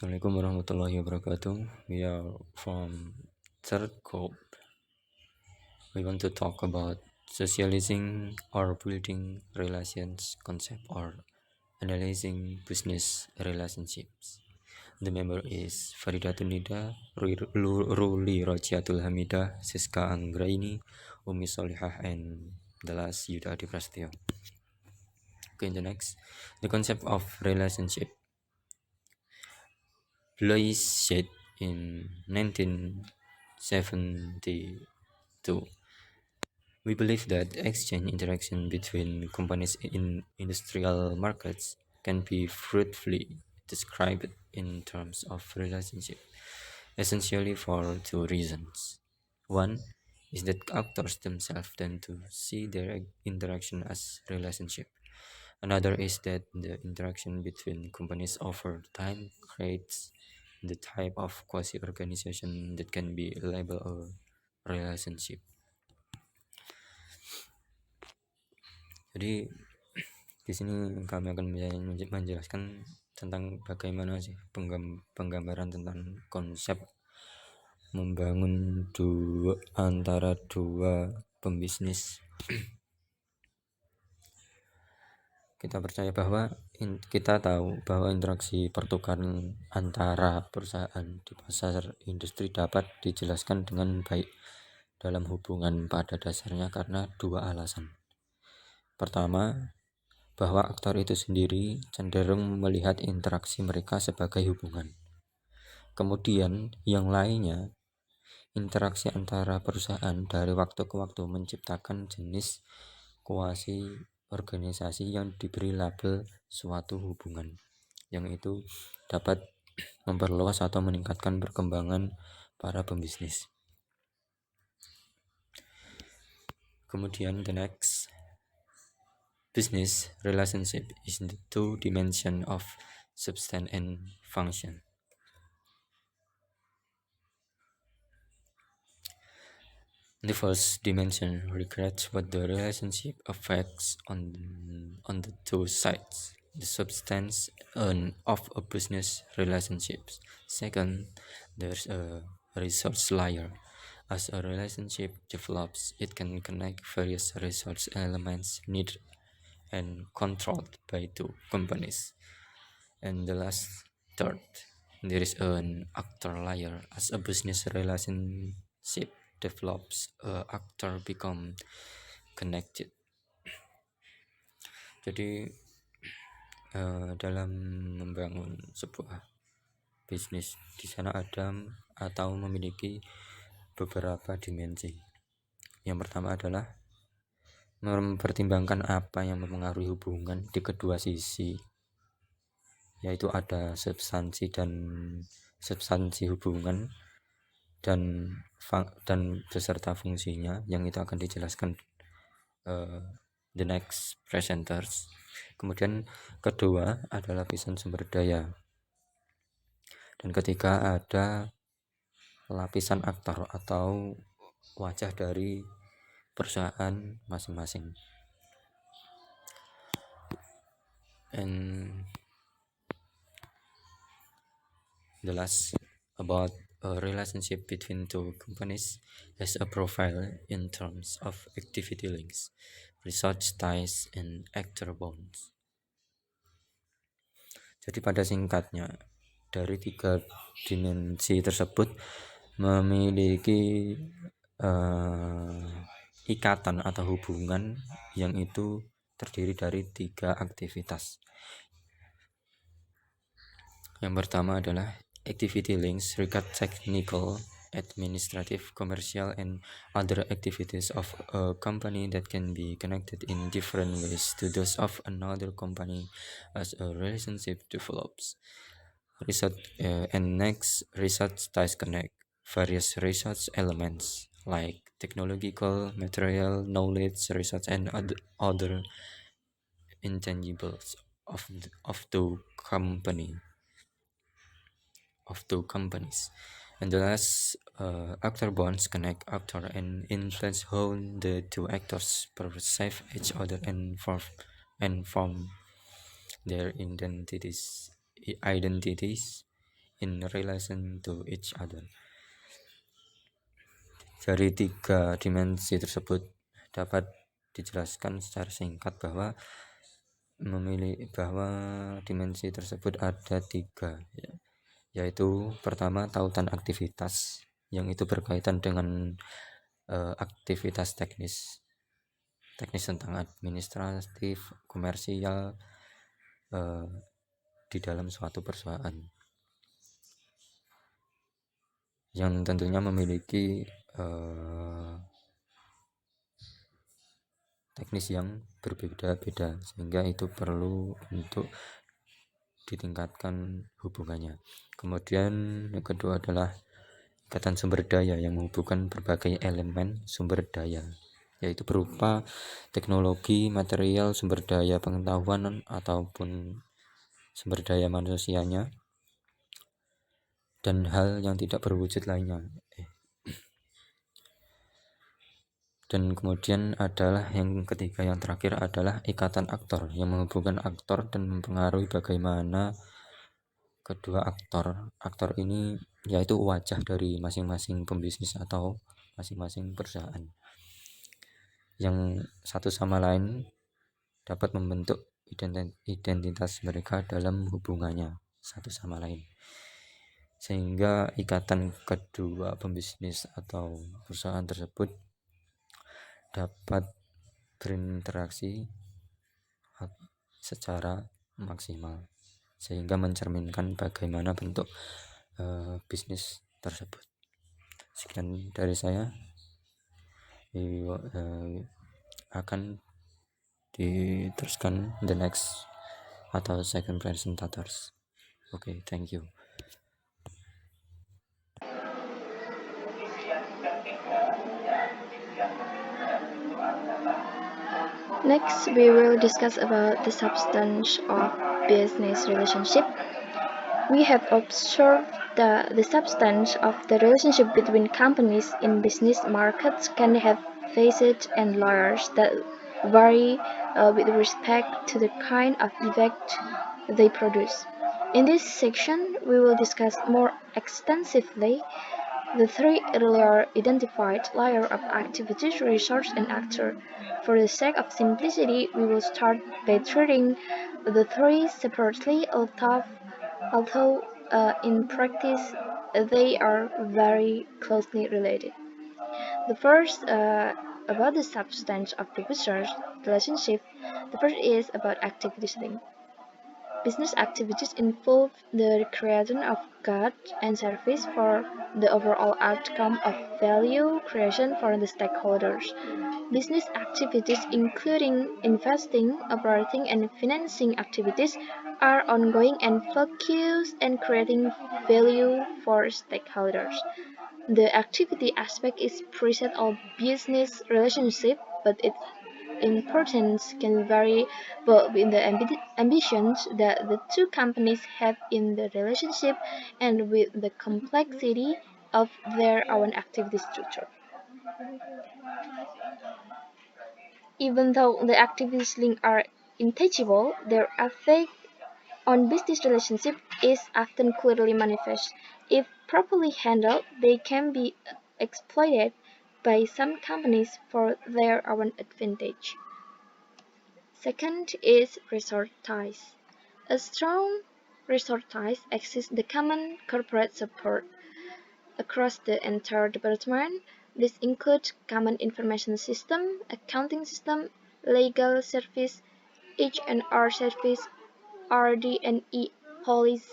Assalamualaikum warahmatullahi wabarakatuh. We are from third group. We want to talk about socializing or building relations concept or analyzing business relationships. The member is Faridatun Nida, Ruli Rojiatul hamidah, Siska Anggaraini, Umi Sholikah, and the last Yuda Adi Prasetyo. Okay, the next, the concept of relationship. Said in 1972. We believe that exchange interaction between companies in industrial markets can be fruitfully described in terms of relationship, essentially for two reasons. One is that actors themselves tend to see their interaction as relationship. Another is that the interaction between companies over time creates the type of quasi-organization that can be labeled a relationship. Jadi di sini kami akan menjelaskan tentang bagaimana sih penggambaran tentang konsep membangun antara dua pembisnis. Kita tahu bahwa interaksi pertukaran antara perusahaan di pasar industri dapat dijelaskan dengan baik dalam hubungan pada dasarnya karena dua alasan. Pertama, bahwa aktor itu sendiri cenderung melihat interaksi mereka sebagai hubungan. Kemudian, yang lainnya, interaksi antara perusahaan dari waktu ke waktu menciptakan jenis kuasi organisasi yang diberi label suatu hubungan, yang itu dapat memperluas atau meningkatkan perkembangan para pembisnis. Kemudian the next, business relationship is the two dimension of substance and function. The first dimension regards what the relationship affects on the two sides, the substance of a business relationship. Second, there's a resource layer. As a relationship develops, it can connect various resource elements needed and controlled by two companies. And the last, third, there is an actor layer. As a business relationship develops, actor become connected. Jadi dalam membangun sebuah bisnis, di sana ada atau memiliki beberapa dimensi. Yang pertama adalah mempertimbangkan apa yang mempengaruhi hubungan di kedua sisi, yaitu ada substansi hubungan dan beserta fungsinya, yang itu akan dijelaskan the next presenters. Kemudian kedua adalah lapisan sumber daya, dan ketiga ada lapisan aktor atau wajah dari perusahaan masing-masing. And the last, about a relationship between two companies, has a profile in terms of activity links, research ties, and actor bonds. Jadi pada singkatnya, dari tiga dimensi tersebut memiliki ikatan atau hubungan yang itu terdiri dari tiga aktivitas. Yang pertama adalah activity links regard technical, administrative, commercial, and other activities of a company that can be connected in different ways to those of another company as a relationship develops. And next, research ties connect various research elements like technological, material, knowledge, research, and other intangibles of two companies. And the last, actor bonds connect actor and influence how the two actors perceive each other and form their identities in relation to each other. Dari tiga dimensi tersebut dapat dijelaskan secara singkat bahwa dimensi tersebut ada tiga, yaitu pertama tautan aktivitas, yang itu berkaitan dengan aktivitas teknis tentang administratif, komersial di dalam suatu perusahaan, yang tentunya memiliki teknis yang berbeda-beda, sehingga itu perlu untuk ditingkatkan hubungannya. Kemudian yang kedua adalah ikatan sumber daya yang menghubungkan berbagai elemen sumber daya, yaitu berupa teknologi, material, sumber daya pengetahuan ataupun sumber daya manusianya, dan hal yang tidak berwujud lainnya. Dan kemudian adalah yang ketiga, yang terakhir adalah ikatan aktor yang menghubungkan aktor dan mempengaruhi bagaimana kedua aktor ini, yaitu wajah dari masing-masing pembisnis atau masing-masing perusahaan, yang satu sama lain dapat membentuk identitas mereka dalam hubungannya satu sama lain, sehingga ikatan kedua pembisnis atau perusahaan tersebut dapat berinteraksi secara maksimal, sehingga mencerminkan bagaimana bentuk bisnis tersebut. Sekian dari saya, akan diteruskan the next atau second presentators. Okay, thank you. Next, we will discuss about the substance of business relationship. We have observed that the substance of the relationship between companies in business markets can have facets and layers that vary with respect to the kind of effect they produce. In this section, we will discuss more extensively the three earlier identified layers of activities, resource, and actor. For the sake of simplicity, we will start by treating the three separately, although in practice they are very closely related. The first about the substance of the business relationship. The first is about activities link. Business activities involve the creation of goods and services for the overall outcome of value creation for the stakeholders. Business activities, including investing, operating, and financing activities, are ongoing and focused on creating value for stakeholders. The activity aspect is preset of business relationship, but its importance can vary both in the ambitions that the two companies have in the relationship and with the complexity of their own activity structure. Even though the activities linked are intangible, their effect on business relationship is often clearly manifest. If properly handled, they can be exploited by some companies for their own advantage. Second is resource ties. A strong resource ties exists the common corporate support across the entire department. This includes common information system, accounting system, legal service, H&R service, RD&E policy,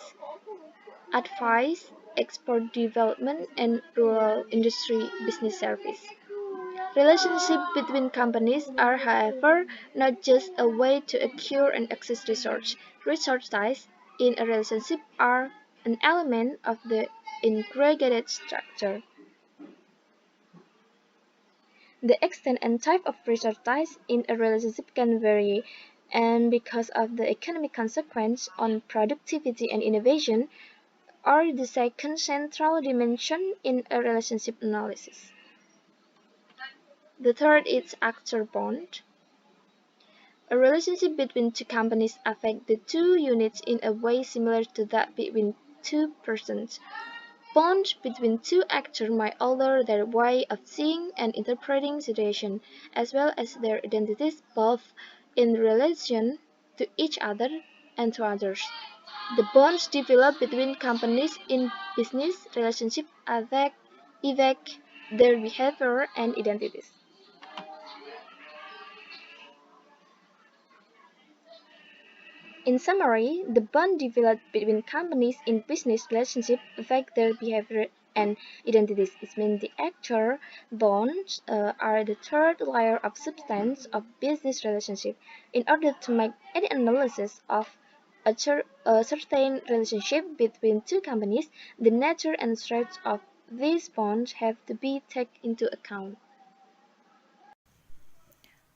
advice, export development, and rural industry business service. Relationships between companies are, however, not just a way to acquire and access resources. Resource ties in a relationship are an element of the integrated structure. The extent and type of resource ties in a relationship can vary, and because of the economic consequence on productivity and innovation, are the second central dimension in a relationship analysis. The third is actor bond. A relationship between two companies affects the two units in a way similar to that between two persons. Bonds between two actors might alter their way of seeing and interpreting situations, as well as their identities, both in relation to each other and to others. The bonds developed between companies in business relationships affect their behavior and identities. In summary, the bond developed between companies in business relationships affect their behavior and identities. It means the actual bonds are the third layer of substance of business relationship. In order to make any analysis of a certain relationship between two companies, the nature and strength of these bonds have to be taken into account.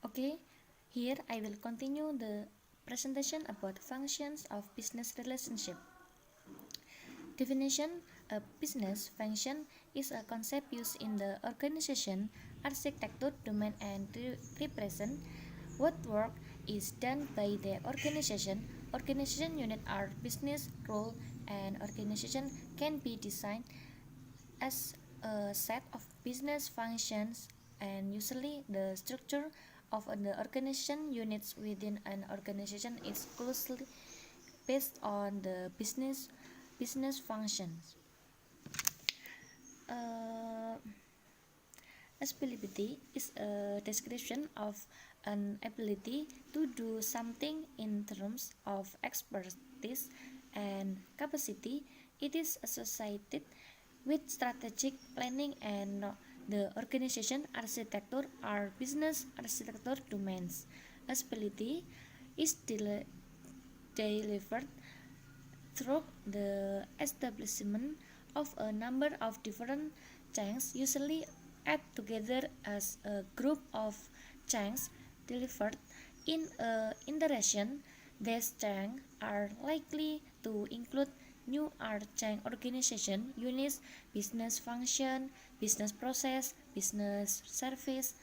Okay, here I will continue the presentation about functions of business relationship. Definition: a business function is a concept used in the organization, architecture, domain, and represent what work is done by the organization. Organization units are business role, and organization can be designed as a set of business functions, and usually the structure of the organization units within an organization is closely based on the business functions. Uh, Ability is a description of an ability to do something in terms of expertise and capacity. It is associated with strategic planning and the organization architecture or business architecture domains. Ability is delivered through the establishment of a number of different chunks, usually add together as a group of chunks delivered in a iteration. These chunks are likely to include new or chunk organization units, business function, business process, business service,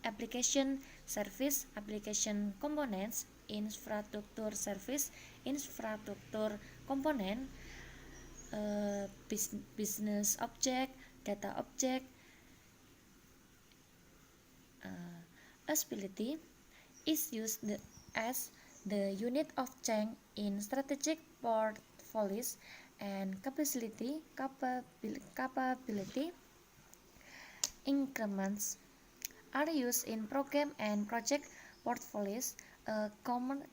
application service, application components, infrastructure service, infrastructure component, business object, data object. Usability is used as the unit of change in strategic portfolios, and capability increments are used in program and project portfolios. A common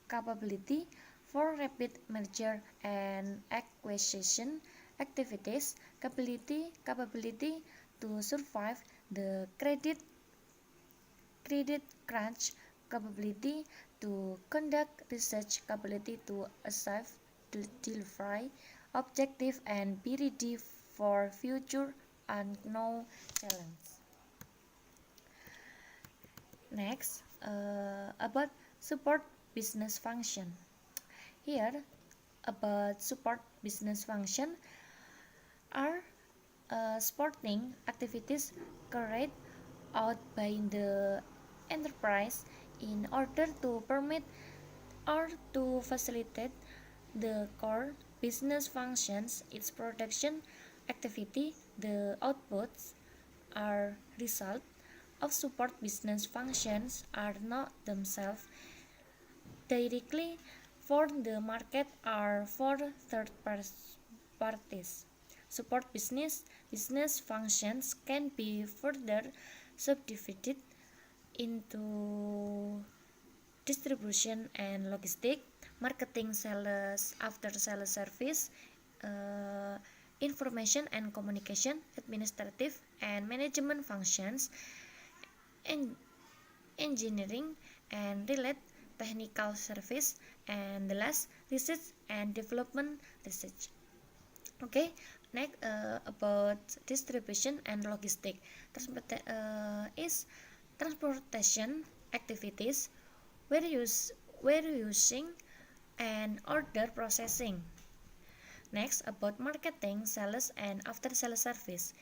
capability for rapid merger and acquisition activities, capability to survive the credit crunch, capability to conduct research, capability to achieve delivery objective and be ready for future unknown challenges. Next, about support business function. Here, about support business function are supporting activities carried out by the enterprise in order to permit or to facilitate the core business functions, its production activity. The outputs are result of support business functions are not themselves directly for the market or for third parties. Support business functions can be further subdivided into distribution and logistic, marketing, sales, after sales service, information and communication, administrative and management functions, and engineering and related technical service, and the last research and development research. Okay, next about distribution and logistic. Is transportation activities, warehousing, and order processing. Next, about marketing, sales, and after sales service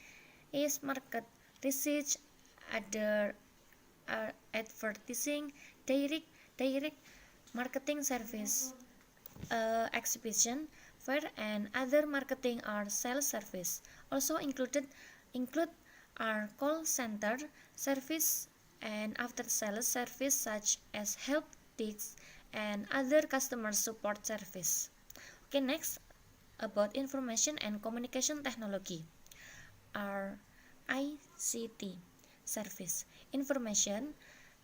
is market research, other advertising, direct marketing service, exhibition, fair, and other marketing or sales service. Also include our call center service and after sales service such as help desk and other customer support service. Okay, next about information and communication technology. Our ICT service. Information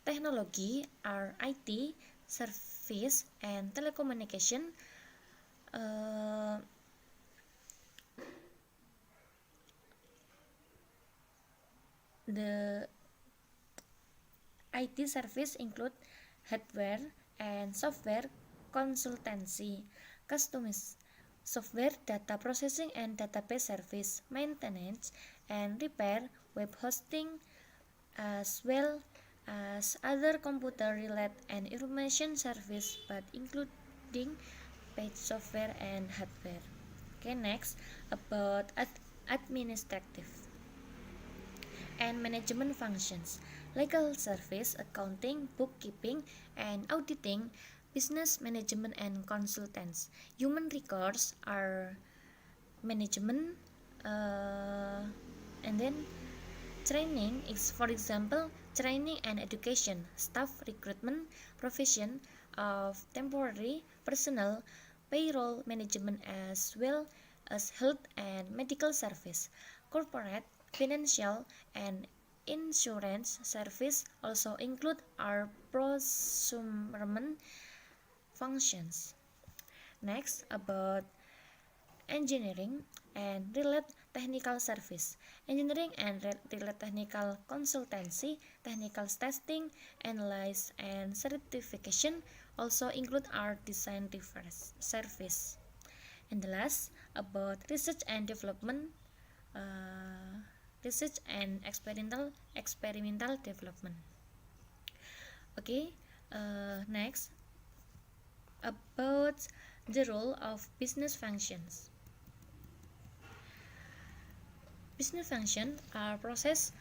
technology, our IT service and telecommunication. The IT service include hardware and software consultancy, customize software data processing and database service, maintenance and repair, web hosting, as well as other computer related and information service but including page software and hardware. Okay, next about administrative and management functions, legal service, accounting, bookkeeping, and auditing, business management and consultants. Human resources are management, and then training is, for example, training and education, staff recruitment, provision of temporary personnel, payroll management as well as health and medical service, corporate, financial, and insurance service also include our procurement functions. Next, about engineering and related technical service. Engineering and related technical consultancy, technical testing, analysis, and certification also include our design service. And the last, about research and development, research and experimental development. Okay, next about the role of business functions. Business functions are processes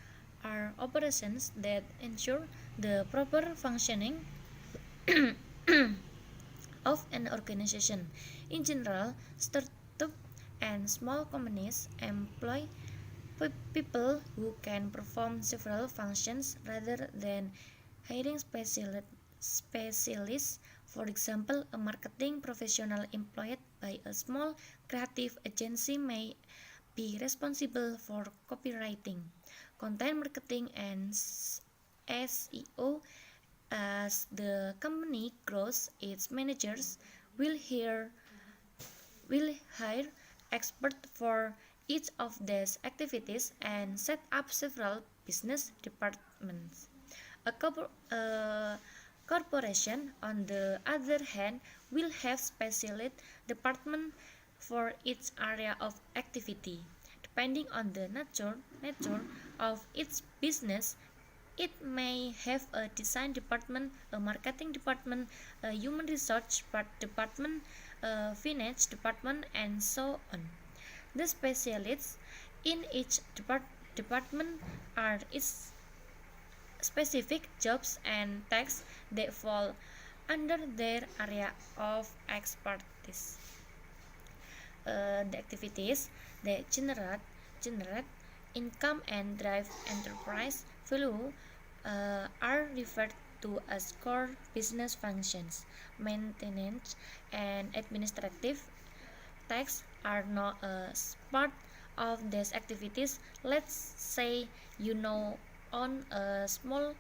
or operations that ensure the proper functioning of an organization. In general, startup and small companies employ people who can perform several functions rather than hiring specialists. For example, a marketing professional employed by a small creative agency may be responsible for copywriting, content marketing, and SEO. As the company grows, its managers will hire experts for each of these activities and set up several business departments. A corporation, on the other hand, will have specialist departments for each area of activity. Depending on the nature of its business, it may have a design department, a marketing department, a human resource department, a finance department, and so on. The specialists in each department are its specific jobs and tasks that fall under their area of expertise. The activities that generate income and drive enterprise value are referred to as core business functions. Maintenance and administrative tasks are not a part of these activities. Let's say you own a small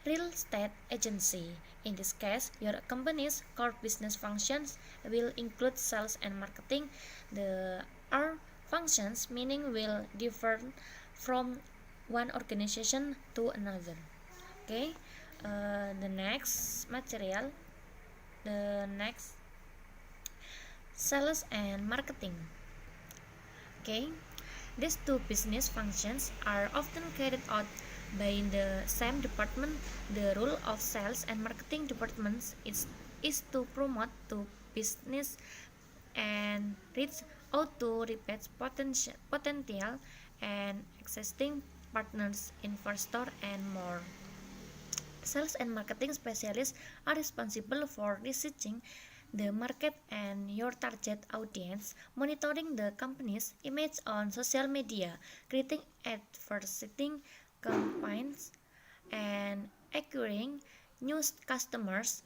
real estate agency. In this case, your company's core business functions will include sales and marketing. The R functions meaning will differ from one organization to another. Okay, the next material, the next sales and marketing. Okay, these two business functions are often carried out by the same department. The role of sales and marketing departments is to promote to business and reach out to reach potential and existing partners, investors, and more. Sales and marketing specialists are responsible for researching the market and your target audience, monitoring the company's image on social media, creating advertising campaigns, and acquiring new customers.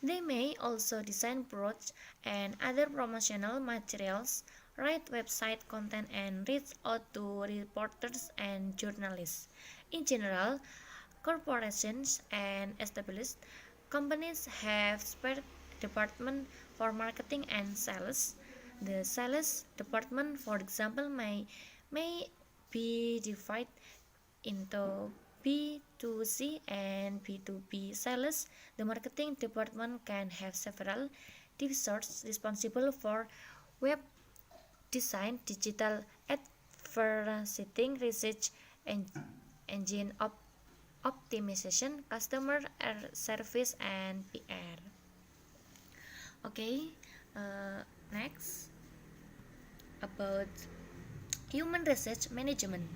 They may also design brochures and other promotional materials, write website content, and reach out to reporters and journalists. In general, corporations and established companies have separate departments for marketing and sales. The sales department, for example, may be divided into B2C and B2B sales. The marketing department can have several divisions responsible for web design, digital advertising, research, and engine optimization, customer service, and PR. Okay, next about human research management.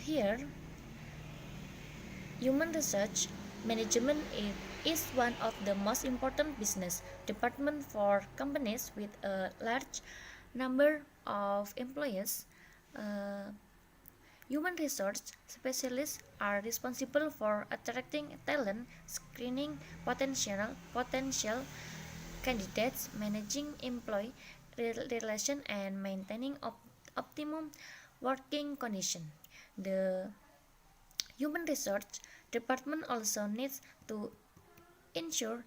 Here, human research management is one of the most important business departments for companies with a large number of employees. Uh, Human resource specialists are responsible for attracting talent, screening potential candidates, managing employee relations, and maintaining optimum working conditions. The human resource department also needs to ensure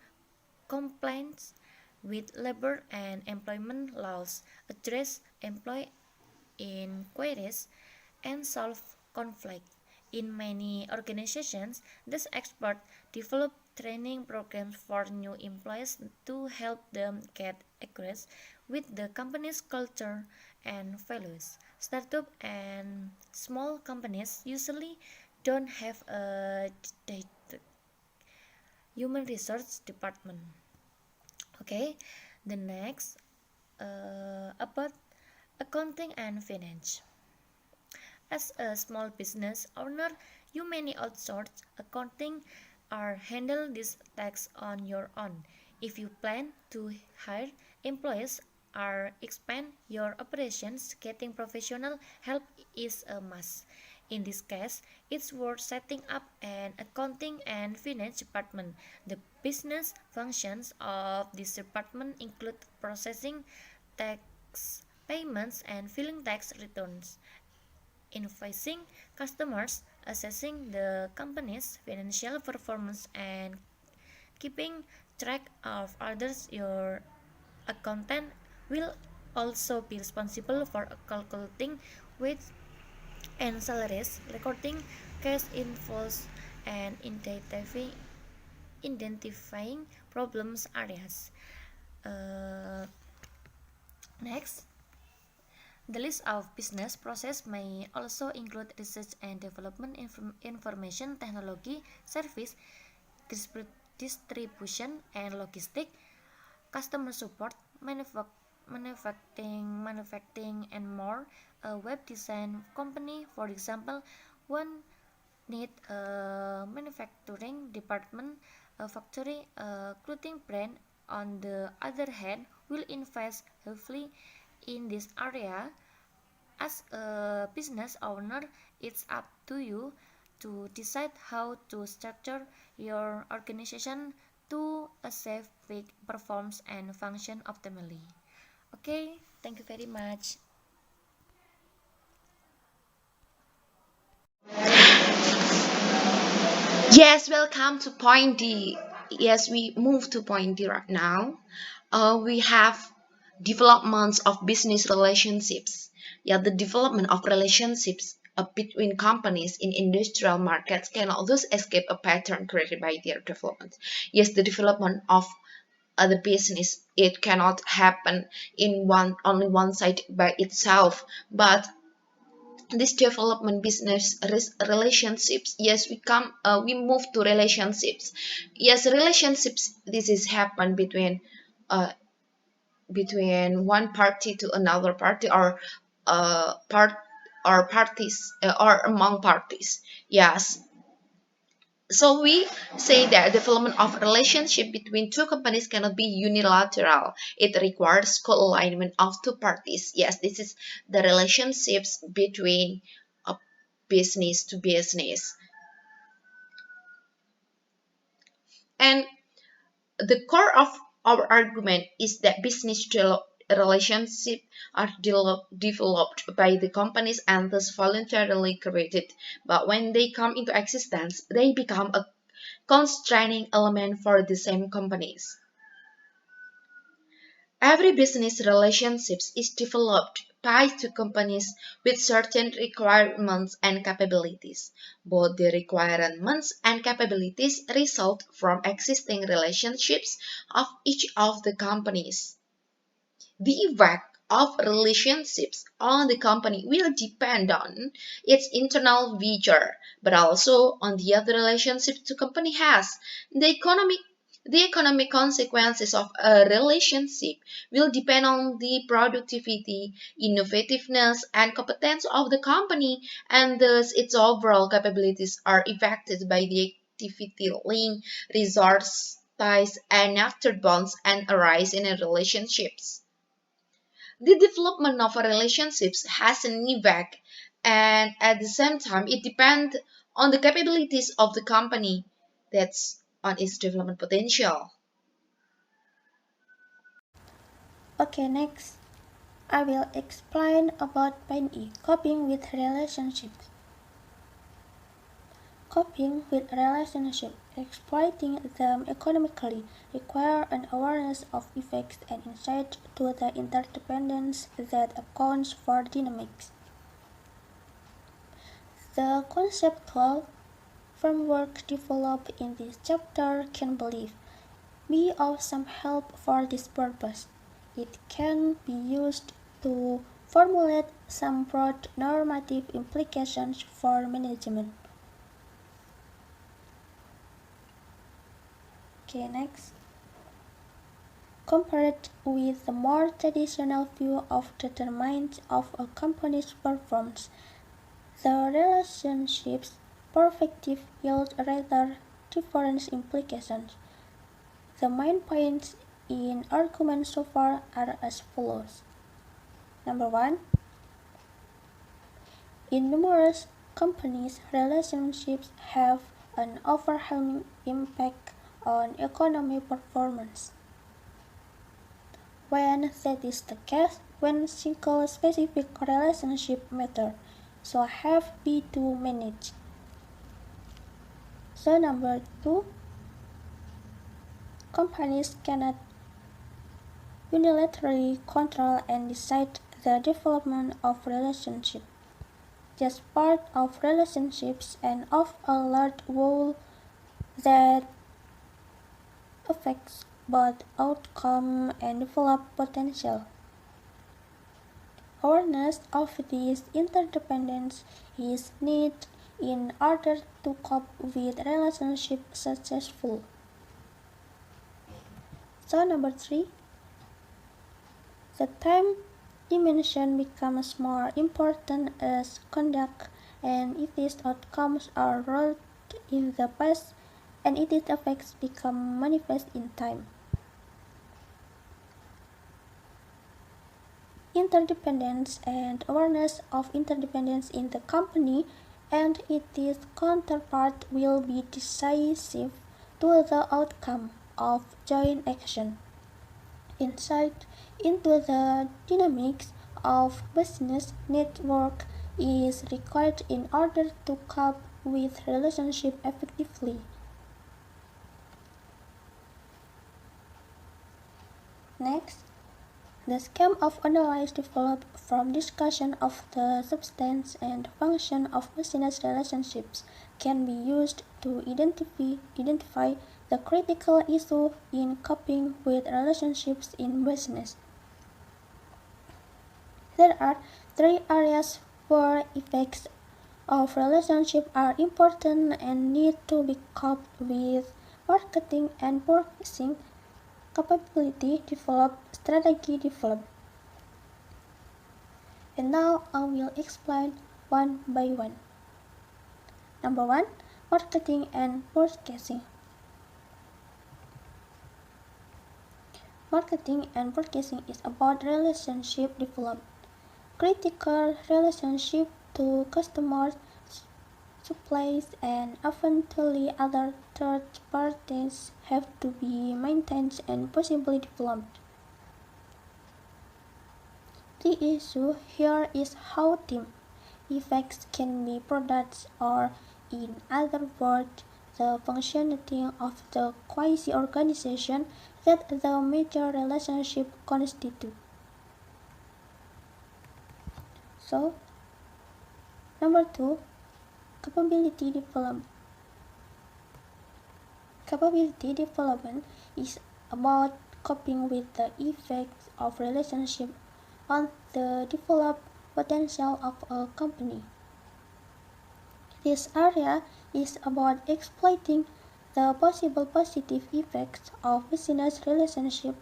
compliance with labor and employment laws, address employee inquiries, and solve conflict. In many organizations, these experts develop training programs for new employees to help them get acquainted with the company's culture and values. Startup and small companies usually don't have a human resource department. Okay, the next about accounting and finance. As a small business owner, you may outsource accounting or handle these tasks on your own. If you plan to hire employees or expand your operations, getting professional help is a must. In this case, it's worth setting up an accounting and finance department. The business functions of this department include processing tax payments and filing tax returns, invoicing customers, assessing the company's financial performance, and keeping track of others. Your accountant will also be responsible for calculating wages and salaries, recording cash inflows, and identifying problems areas. Uh, Next, the list of business process may also include research and development, information technology, service, distribution and logistics, customer support, manufacturing, and more. A web design company, for example, one need a manufacturing department. A factory, a clothing brand, on the other hand, will invest heavily in this area. As a business owner, it's up to you to decide how to structure your organization to achieve peak performance and function optimally. Okay, thank you very much. Yes, welcome to point D. Yes, we move to point D right now. We have developments of business relationships. Yeah, the development of relationships between companies in industrial markets cannot thus escape a pattern created by their development. Yes, the development of the business, it cannot happen in only one side by itself, but this development business relationships, yes, we move to relationships. Yes, relationships, this is happen uh, between one party to another party, or part or parties, or among parties. Yes, So we say that development of relationship between two companies cannot be unilateral. It requires co-alignment of two parties. Yes, this is the relationships between a business to business. And the core of our argument is that relationships are developed by the companies and thus voluntarily created, but when they come into existence, they become a constraining element for the same companies. Every business relationship is developed by two companies with certain requirements and capabilities. Both the requirements and capabilities result from existing relationships of each of the companies. The effect of relationships on the company will depend on its internal vigor, but also on the other relationships the company has. The economic consequences of a relationship will depend on the productivity, innovativeness, and competence of the company, and thus its overall capabilities are affected by the activity link, resource ties, and after bonds and arise in a relationships. The development of a relationships has an effect, and at the same time it depends on the capabilities of the company, that's on its development potential. Okay, next, I will explain about point E, coping with relationships. Coping with relationships, exploiting them economically, require an awareness of effects and insight to the interdependence that accounts for dynamics. The conceptual framework developed in this chapter can be of some help for this purpose. It can be used to formulate some broad normative implications for management. Okay, next. Compared with the more traditional view of determinants of a company's performance, the relationship's perspective yields rather different implications. The main points in argument so far are as follows. Number 1. In numerous companies, relationships have an overwhelming impact on economic performance. When that is the case, when single specific relationship matter, so have be to manage. So number 2, companies cannot unilaterally control and decide the development of relationship. Just part of relationships and of a large whole that affects both outcome and develop potential. Awareness of this interdependence is needed in order to cope with relationship successful. So number 3, the time dimension becomes more important as conduct and its outcomes are wrought in the past and its effects become manifest in time. Interdependence and awareness of interdependence in the company and its counterpart will be decisive to the outcome of joint action. Insight into the dynamics of business network is required in order to cope with relationship effectively. Next, the scheme of analysis developed from discussion of the substance and function of business relationships can be used to identify the critical issue in coping with relationships in business. There are 3 areas where effects of relationship are important and need to be coped with: marketing and purchasing, capability develop, strategy develop. And now I will explain one by one. Number 1, Marketing and purchasing. Marketing and purchasing is about relationship development. Critical relationship to customers, suppliers, and eventually other third parties have to be maintained and possibly developed. The issue here is how team effects can be produced, or in other words, the functionality of the quasi-organization that the major relationship constitute. So, number 2, capability development. Capability development is about coping with the effects of relationship on the developed potential of a company. This area is about exploiting the possible positive effects of business relationship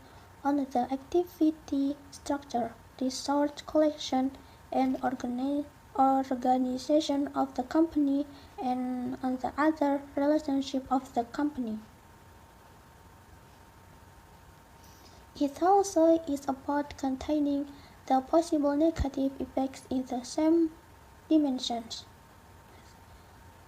on the activity structure, resource collection, and organization of the company, and on the other relationship of the company. It also is about containing the possible negative effects in the same dimensions.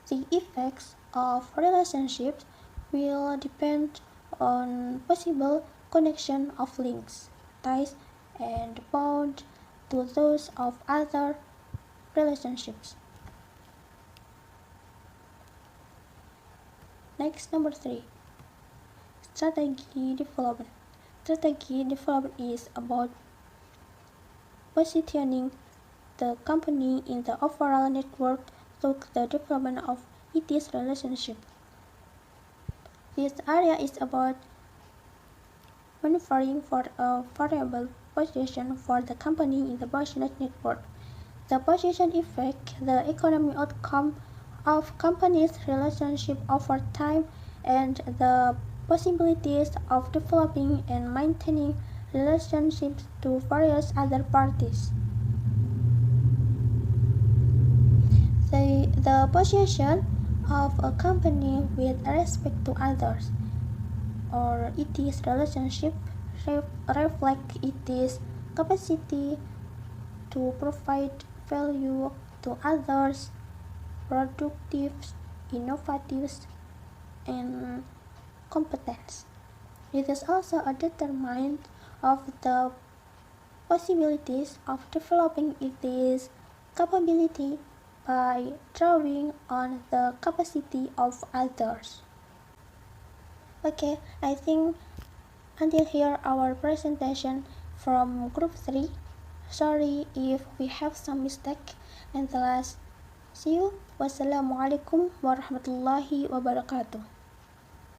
The effects of relationships will depend on possible connection of links, ties, and bound to those of other relationships. Next, number 3, strategy development. Strategy development is about positioning the company in the overall network through the development of its relationship. This area is about maneuvering for a variable position for the company in the business network. The position affects the economic outcome of company's relationship over time and the possibilities of developing and maintaining relationships to various other parties. The position of a company with respect to others, or its relationship, reflect its capacity to provide value to others, productive, innovative, and competent. It is also a determinant of the possibilities of developing its capability by drawing on the capacity of others. Okay, I think until here our presentation from group 3. Sorry if we have some mistake, and the last, see you. Wassalamualaikum warahmatullahi wabarakatuh.